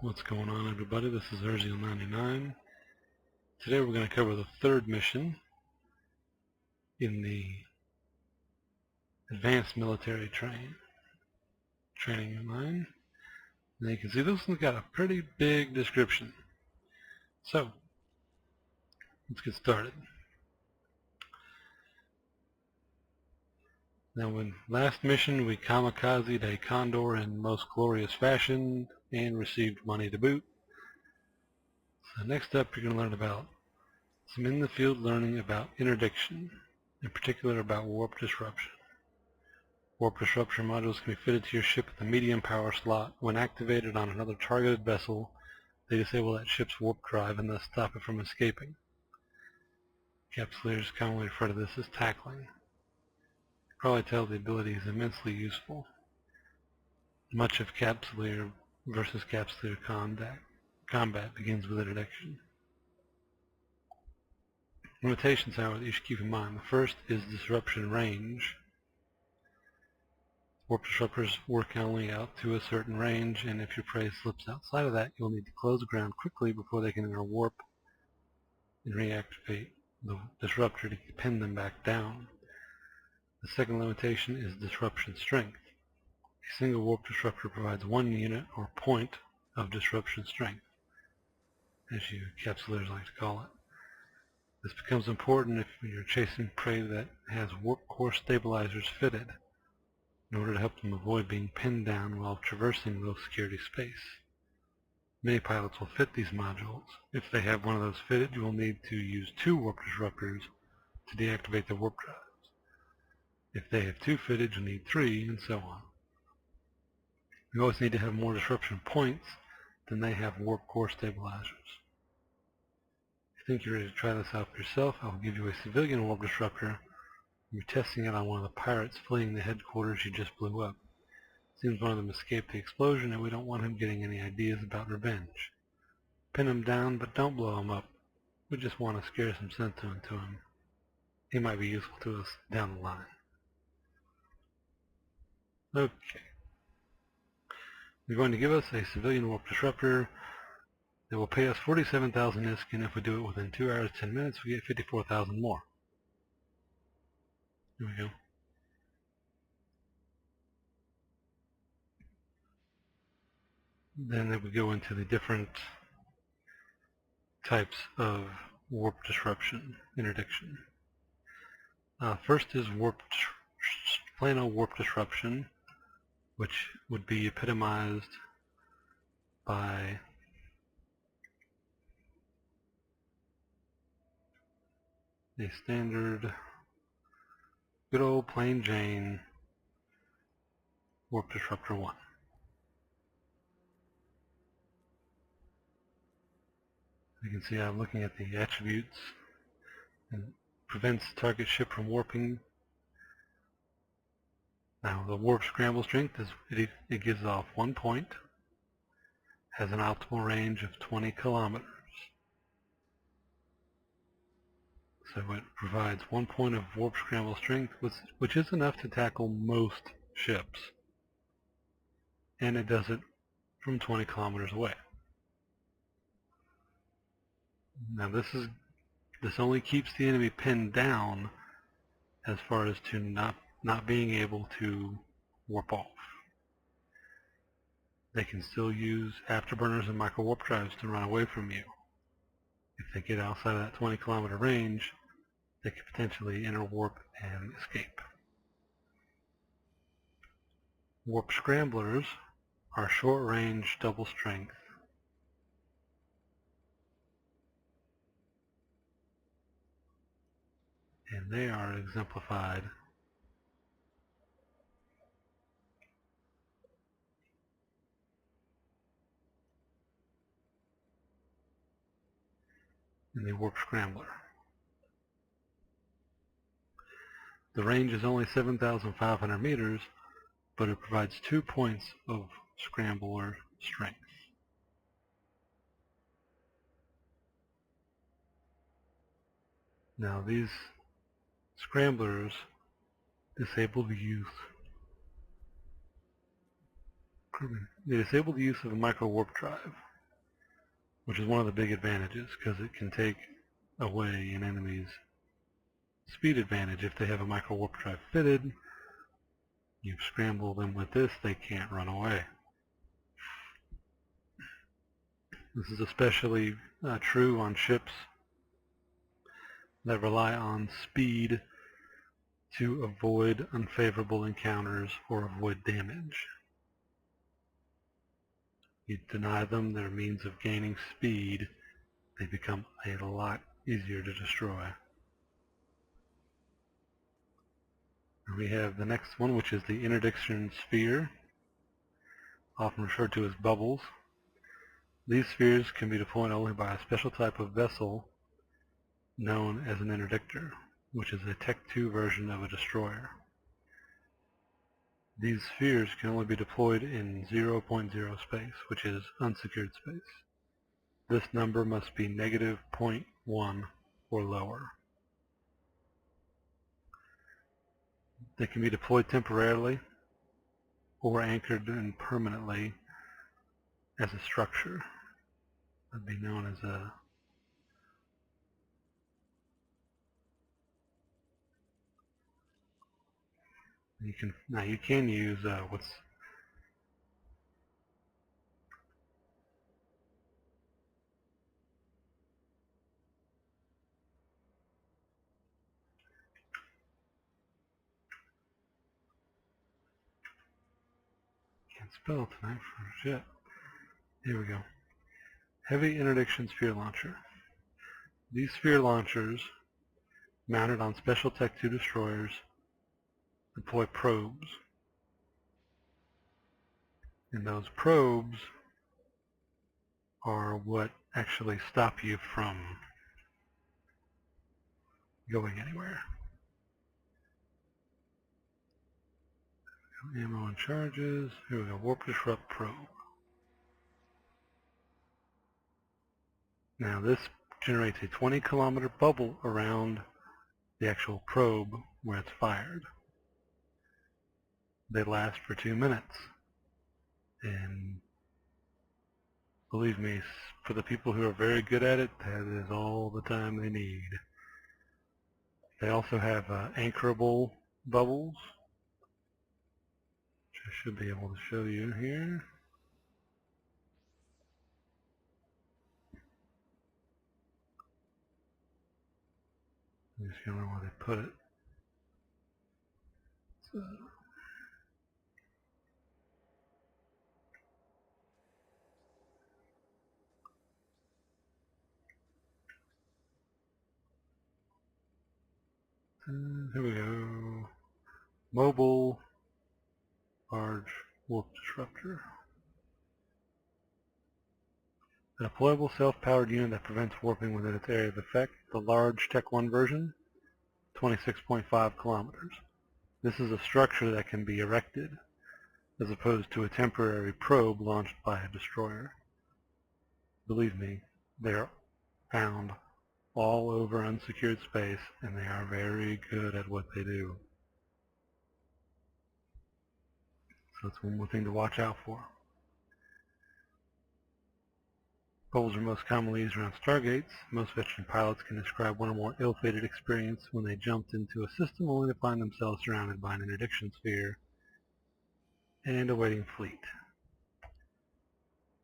What's going on, everybody? This is Urziel99. Today we're going to cover the third mission in the Advanced Military Training line. And you can see this one's got a pretty big description. So, let's get started. Now, in last mission we kamikazed a condor in most glorious fashion and received money to boot. So next up you're going to learn about some in-the-field learning about interdiction, in particular about warp disruption. Warp disruption modules can be fitted to your ship at the medium power slot. When activated on another targeted vessel, they disable that ship's warp drive and thus stop it from escaping. Capsuleers commonly refer to this as tackling. You can probably tell the ability is immensely useful. Much of Capsuleer versus Capsuleer combat begins with interdiction. Limitations, however, that you should keep in mind. The first is disruption range. Warp disruptors work only out to a certain range, and if your prey slips outside of that, you'll need to close the ground quickly before they can enter warp and reactivate the disruptor to pin them back down. The second limitation is disruption strength. A single warp disruptor provides 1 unit or point of disruption strength, as you capsuleers like to call it. This becomes important if you're chasing prey that has warp core stabilizers fitted, in order to help them avoid being pinned down while traversing low security space. Many pilots will fit these modules. If they have one of those fitted, you will need to use 2 warp disruptors to deactivate the warp drives. If they have 2 fitted, you'll need 3, and so on. You always need to have more disruption points than they have warp core stabilizers. If you think you're ready to try this out for yourself, I'll give you a civilian warp disruptor. You're testing it on one of the pirates fleeing the headquarters you just blew up. Seems one of them escaped the explosion, and we don't want him getting any ideas about revenge. Pin him down, but don't blow him up. We just want to scare some sense into him. He might be useful to us down the line. Okay. They're going to give us a civilian warp disruptor. They will pay us 47,000 ISK, and if we do it within 2 hours 10 minutes, we get 54,000 more. Here we go. Then we go into the different types of warp disruption, interdiction. First is plano warp disruption, which would be epitomized by a standard good old plain Jane warp disruptor 1. You can see I'm looking at the attributes, and prevents the target ship from warping. Now the warp scramble strength is it gives off 1 point, has an optimal range of 20 kilometers. So it provides 1 point of warp scramble strength, which is enough to tackle most ships. And it does it from 20 kilometers away. Now this only keeps the enemy pinned down as far as to not being able to warp off. They can still use afterburners and micro warp drives to run away from you. If they get outside of that 20 kilometer range, they could potentially enter warp and escape. Warp scramblers are short range double strength. And they are exemplified in the warp scrambler. The range is only 7,500 meters, but it provides 2 points of scrambler strength. Now these scramblers disable the use of a micro warp drive. which is one of the big advantages because it can take away an enemy's speed advantage. If they have a micro warp drive fitted, you scramble them with this, they can't run away. This is especially true on ships that rely on speed to avoid unfavorable encounters or avoid damage. You deny them their means of gaining speed, they become a lot easier to destroy. And we have the next one, which is the interdiction sphere, often referred to as bubbles. These spheres can be deployed only by a special type of vessel known as an interdictor, which is a Tech 2 version of a destroyer. These spheres can only be deployed in 0.0 space, which is unsecured space. This number must be negative 0.1 or lower. They can be deployed temporarily or anchored in permanently as a structure. That'd be known as a you can use what's can't spell tonight for shit. Here we go. Heavy interdiction sphere launcher. These sphere launchers, mounted on special Tech 2 destroyers, deploy probes. And those probes are what actually stop you from going anywhere. Ammo and charges. Here we go. Warp disrupt probe. Now this generates a 20-kilometer bubble around the actual probe where it's fired. They last for 2 minutes. And believe me, for the people who are very good at it, that is all the time they need. They also have anchorable bubbles, which I should be able to show you here. I'm just going to remember where they put it. So, here we go. Mobile large warp disruptor. A deployable self-powered unit that prevents warping within its area of effect. The large Tech 1 version, 26.5 kilometers. This is a structure that can be erected, as opposed to a temporary probe launched by a destroyer. Believe me, they are found all over unsecured space, and they are very good at what they do. So that's one more thing to watch out for. Bubbles are most commonly used around stargates. Most veteran pilots can describe one or more ill-fated experience when they jumped into a system only to find themselves surrounded by an interdiction sphere and a waiting fleet.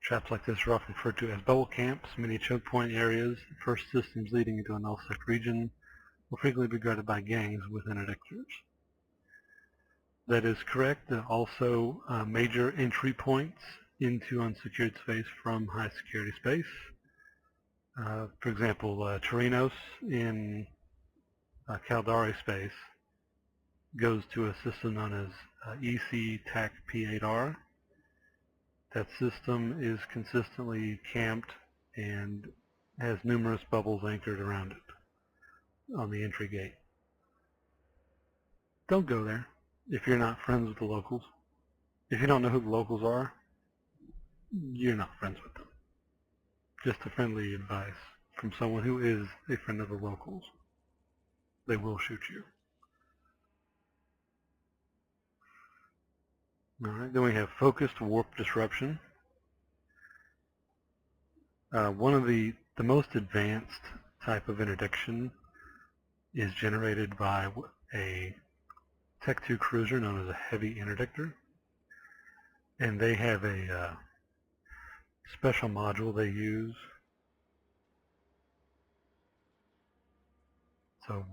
Traps like this are often referred to as bubble camps. Many choke point areas, first systems leading into a null-sec region, will frequently be guarded by gangs with interdictors. That is correct. Also, major entry points into unsecured space from high security space. For example, Torinos in Caldari space goes to a system known as EC TAC P8R. That system is consistently camped and has numerous bubbles anchored around it on the entry gate. Don't go there if you're not friends with the locals. If you don't know who the locals are, you're not friends with them. Just a friendly advice from someone who is a friend of the locals. They will shoot you. Alright, then we have focused warp disruption. One of the most advanced type of interdiction is generated by a Tech 2 cruiser known as a heavy interdictor, and they have a special module they use. So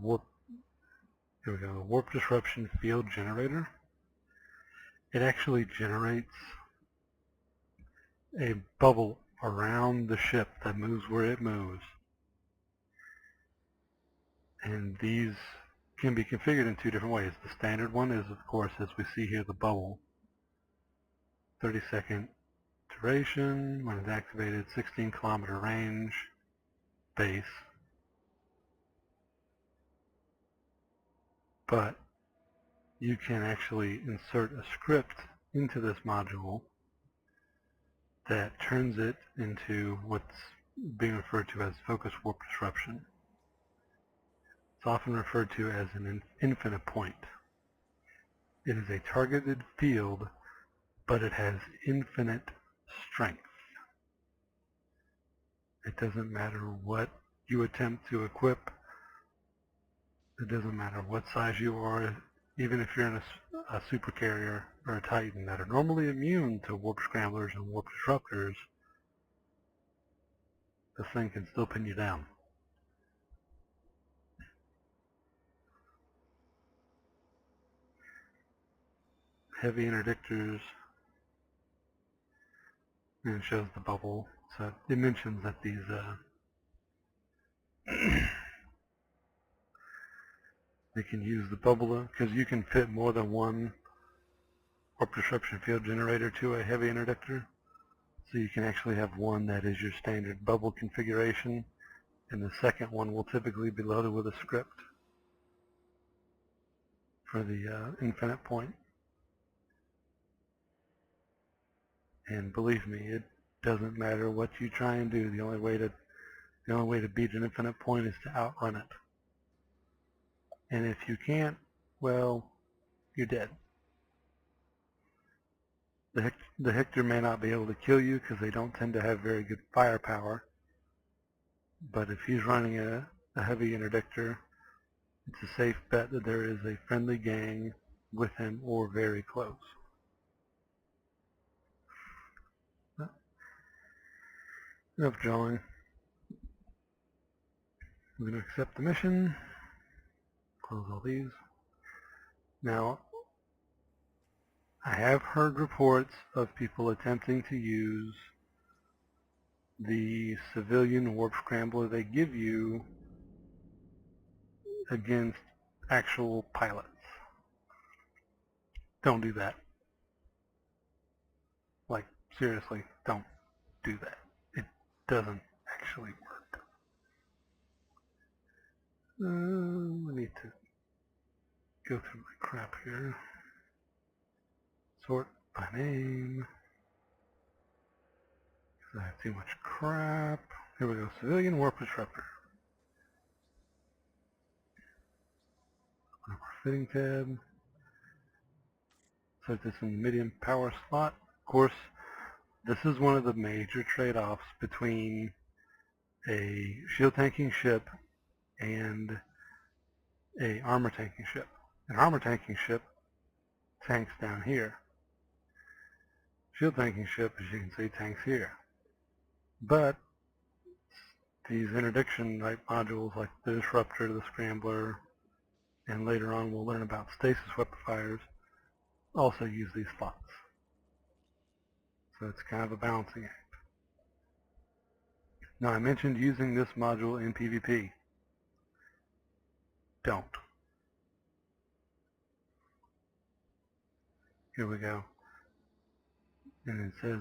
here we go, the warp disruption field generator. It actually generates a bubble around the ship that moves where it moves. And these can be configured in two different ways. The standard one is, of course, as we see here, the bubble. 30-second duration, when it's activated, 16-kilometer range, base. But you can actually insert a script into this module that turns it into what's being referred to as focus warp disruption. It's often referred to as an infinite point. It is a targeted field, but it has infinite strength. It doesn't matter what you attempt to equip. It doesn't matter what size you are. Even if you're in a supercarrier or a Titan that are normally immune to warp scramblers and warp disruptors, this thing can still pin you down. Heavy interdictors, and it shows the bubble. So it mentions that these they can use the bubble because you can fit more than one warp disruption field generator to a heavy interdictor. So you can actually have one that is your standard bubble configuration, and the second one will typically be loaded with a script for the infinite point. And believe me, it doesn't matter what you try and do. The only way to beat an infinite point is to outrun it. And if you can't, well, you're dead. The Hector may not be able to kill you because they don't tend to have very good firepower. But if he's running a heavy interdictor, it's a safe bet that there is a friendly gang with him or very close. Enough drawing. I'm going to accept the mission. Close all these. Now, I have heard reports of people attempting to use the civilian warp scrambler they give you against actual pilots. Don't do that. Like, seriously, don't do that. It doesn't actually work. I need to go through my crap here. Sort by name. I have too much crap. Here we go. Civilian warp disruptor. Our fitting tab. Set this in the medium power slot. Of course, this is one of the major trade-offs between a shield tanking ship and a armor tanking ship. An armor tanking ship tanks down here. Shield tanking ship, as you can see, tanks here. But these interdiction type modules like the Disruptor, the Scrambler, and later on we'll learn about stasis weaponfires, also use these slots. So it's kind of a balancing act. Now I mentioned using this module in PvP. Don't. Here we go. And it says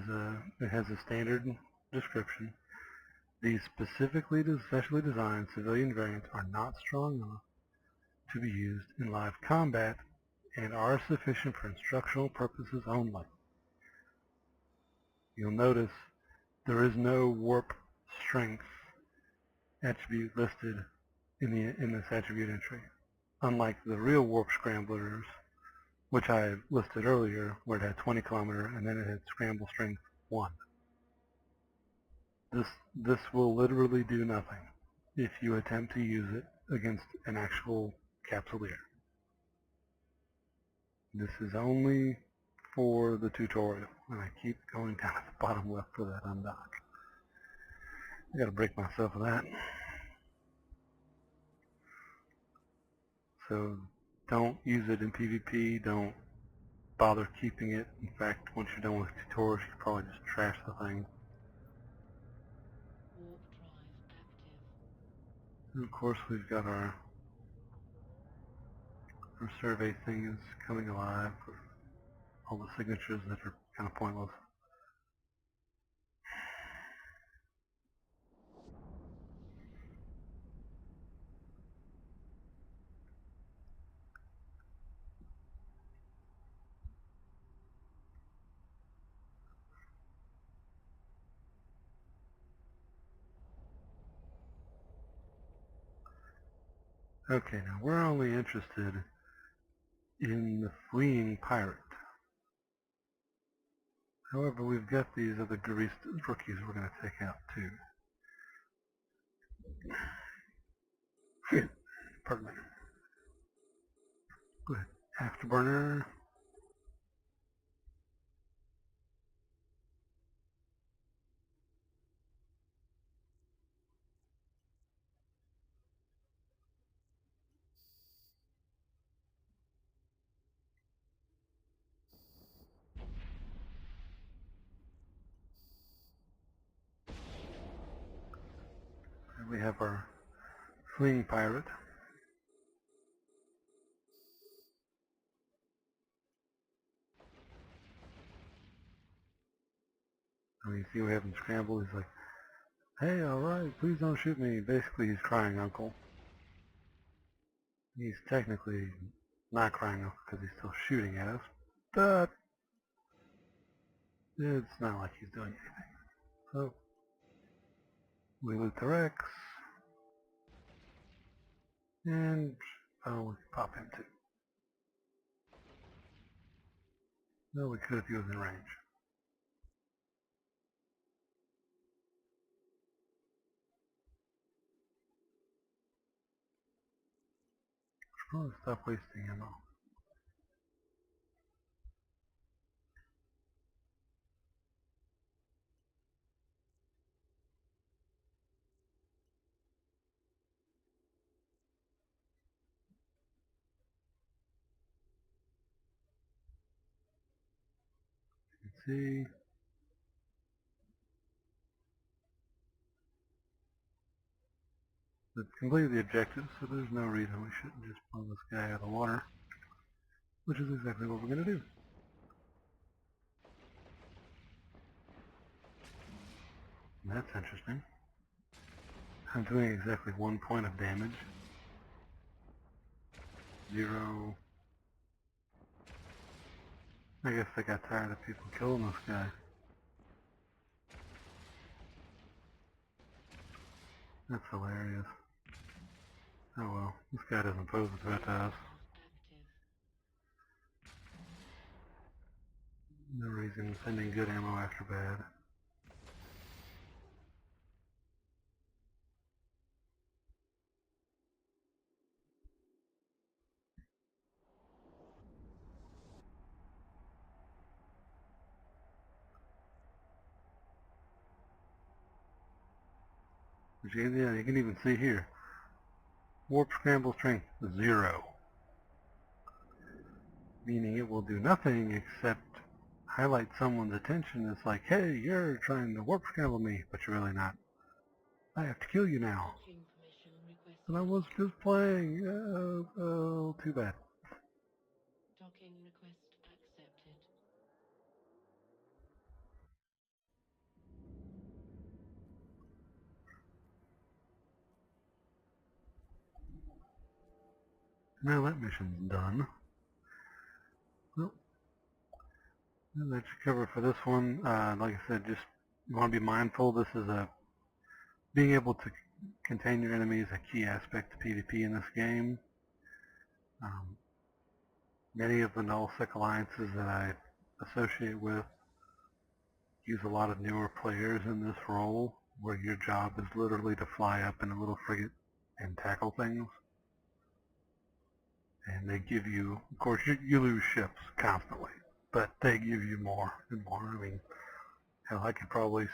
it has a standard description. These specifically specially designed civilian variants are not strong enough to be used in live combat and are sufficient for instructional purposes only. You'll notice there is no warp strength attribute listed in this attribute entry, unlike the real warp scramblers, which I listed earlier, where it had 20 kilometer and then it had scramble strength 1. This will literally do nothing if you attempt to use it against an actual capsuleer. This is only for the tutorial, and I keep going down at the bottom left for that undock. I gotta break myself of that. So don't use it in PvP, don't bother keeping it. In fact, once you're done with tutorials, you can probably just trash the thing. Warp drive active. And of course, we've got our survey thing is coming alive with all the signatures that are kind of pointless. Okay, now we're only interested in the fleeing pirate. However, we've got these other rookies we're going to take out too. Pardon me. Good. Afterburner. And we have our fleeing pirate. And you see we have him scramble. He's like, hey, alright, please don't shoot me. Basically, he's crying uncle. He's technically not crying uncle because he's still shooting at us, but it's not like he's doing anything. So, we loot the Rex, and we can pop him too. No, we could if he was in range. Should probably stop wasting ammo. Let's see. We've completed the objective, so there's no reason we shouldn't just pull this guy out of the water, which is exactly what we're going to do. That's interesting. I'm doing exactly 1 point of damage. 0. I guess I got tired of people killing this guy. That's hilarious. Oh well, this guy doesn't pose a threat to us. No reason sending good ammo after bad. But yeah, you can even see here. Warp scramble strength 0. Meaning it will do nothing except highlight someone's attention. It's like, hey, you're trying to warp scramble me, but you're really not. I have to kill you now. And I was just playing. Oh, too bad. Docking request accepted. Now that mission's done. Well, that's your cover for this one. Like I said, just you want to be mindful. This is being able to contain your enemy is a key aspect to PvP in this game. Many of the nullsec alliances that I associate with use a lot of newer players in this role. where your job is literally to fly up in a little frigate and tackle things. And they give you, of course, you lose ships constantly, but they give you more and more. I mean, hell, I could probably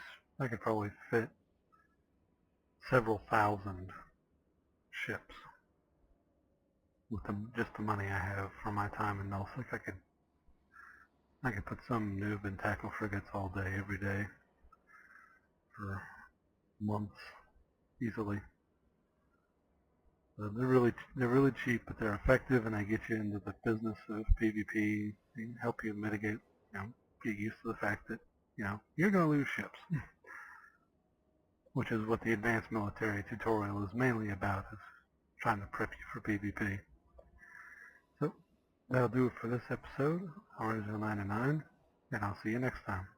fit several thousand ships with just the money I have from my time in Nullsec. I could put some noob in tackle frigates all day, every day, for months, easily. They're really cheap, but they're effective, and they get you into the business of PvP and help you mitigate, get used to the fact that, you're going to lose ships, which is what the advanced military tutorial is mainly about, is trying to prep you for PvP. So that'll do it for this episode, R099, and I'll see you next time.